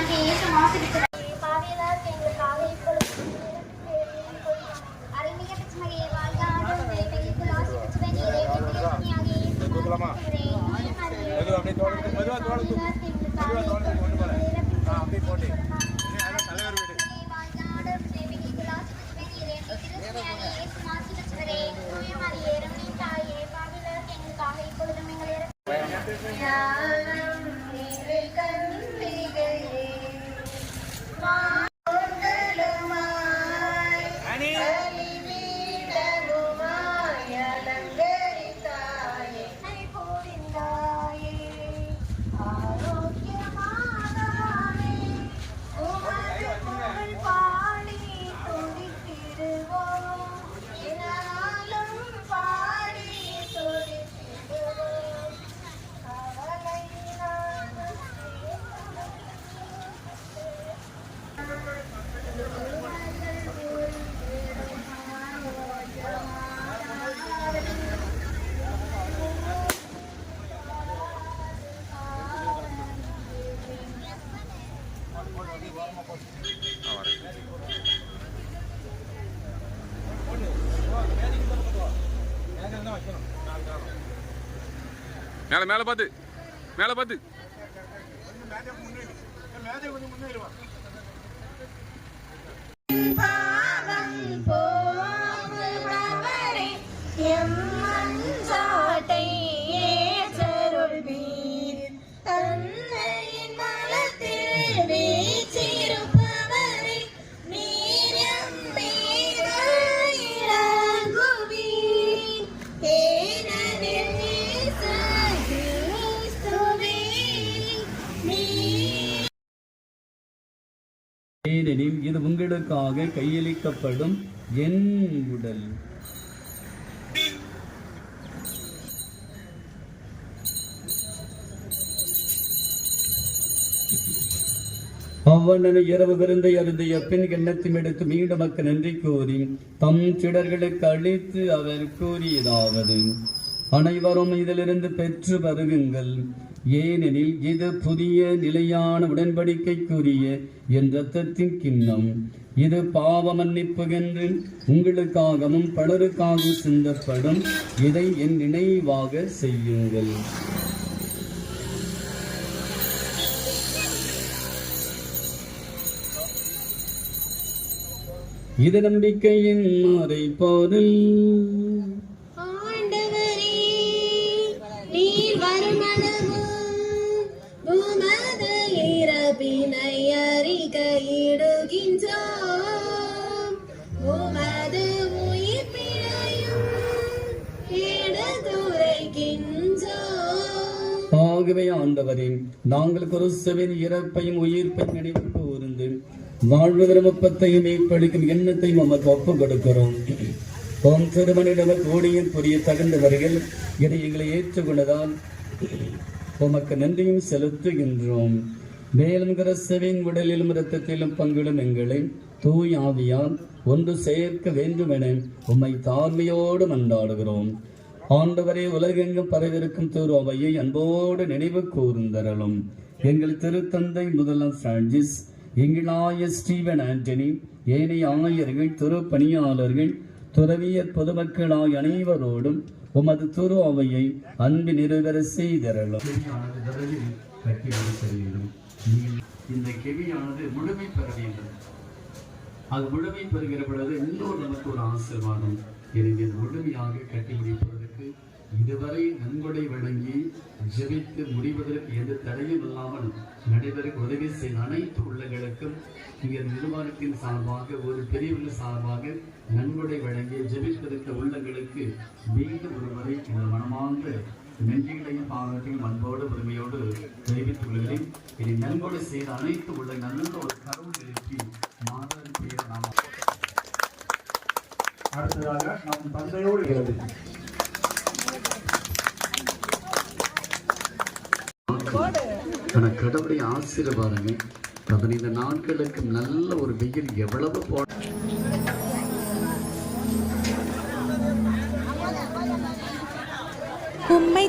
கர்த்தராகிய இயேசு மாசு மேல பார்த்து ஏனெனில் இது உங்களுக்காக கையளிக்கப்படும் என் உடல். அவ்வண்ணனை இரவு விருந்தை அருந்திய பின் எண்ணத்தையும் எடுத்து மீண்டும் மக்கள் நன்றி கூறி தம் சிடர்களுக்கு அளித்து அவர் கூறியதாவது: அனைவரும் இதிலிருந்து பெற்று வருகுங்கள், ஏனெனில் இது புதிய நிலையான உடன்படிக்கைக்குரிய என் இரத்தத்தின் கிண்ணம். இது பாவ மன்னிப்புகென்று உங்களுக்காகவும் பலருக்காகவும் சிந்தப்படும். இதை என் நினைவாக செய்யுங்கள். இது நம்பிக்கையின் மறைபொருள். ஆகவே ஆண்டவரே, நாங்கள் கிறிஸ்துவின் இறப்பையும் உயிர்ப்பையும் நினைவு கூர்ந்து வாழ்வு விருப்பத்தையும் மீட்பளிக்கும் எண்ணத்தையும் நமக்கு ஒப்புக் கொடுக்கிறோம். ஓம் திருமணிடம் கோடியின் புரிய தகுந்தவர்கள் இதை எங்களை ஏற்றுக்கொண்டதால் உமக்கு நன்றியும் செலுத்துகின்றோம். மேலும் கிறிஸ்துவின் உடலிலும் இரத்தத்திலும் பங்கிடும் எங்களை தூய் ஆவியால் ஒன்று சேர்க்க வேண்டும் என உம்மை தாழ்மையோடு மன்றாடுகிறோம். ஆண்டவரே, உலகெங்கும் பரவிருக்கும் திருவையை அன்போடு நினைவு கூர்ந்தரலும். எங்கள் திருத்தந்தை முதலாம் பிரான்சிஸ், எங்கள் ஆயர் ஸ்டீவன் ஆண்டனி, ஏனைய ஆயர்கள், திருப்பணியாளர்கள், துறவியர், பொதுமக்கள் ஆகிய அனைவரோடும் உமது திரு அவையை அன்பு நிறைவேற செய்தரலும். இந்த கெவியானது முழுமை பெற வேண்டும். அது முழுமை பெறுகிற பொழுது இன்னொரு நமக்கு ஒரு ஆசீர்வாதம். எனவே முழுமையாக கட்டி முடிப்பதற்கு இதுவரை நன்கொடை வழங்கி ஜெபித்து முடிவதற்கு எந்த தடையும் இல்லாமல் நடைபெற உதவி செய்த அனைத்து உள்ளங்களுக்கும் இங்கே நிர்வாகத்தின் சார்பாக ஒரு பிரிவின் சார்பாக நன்கொடை வழங்கி ஜெபித்திருக்க உள்ளங்களுக்கு மீண்டும் ஒருவரை இந்த மனமார்ந்த நன்றிகளையும் பாராட்டையும் அன்போடு உரிமையோடு தெரிவித்துள்ளேன். இனி நன்கொடை செய்த அனைத்து உள்ள நல்ல ஒரு கருவில் எழுப்பி மாதன் பெயர் நாம் அடுத்ததாக நம் தந்தையோடு எழுது கடவுளை ஆசீர்வாதங்கள் 15 நாட்களுக்கு நல்ல ஒரு வெயில் எவ்வளவு உம்மை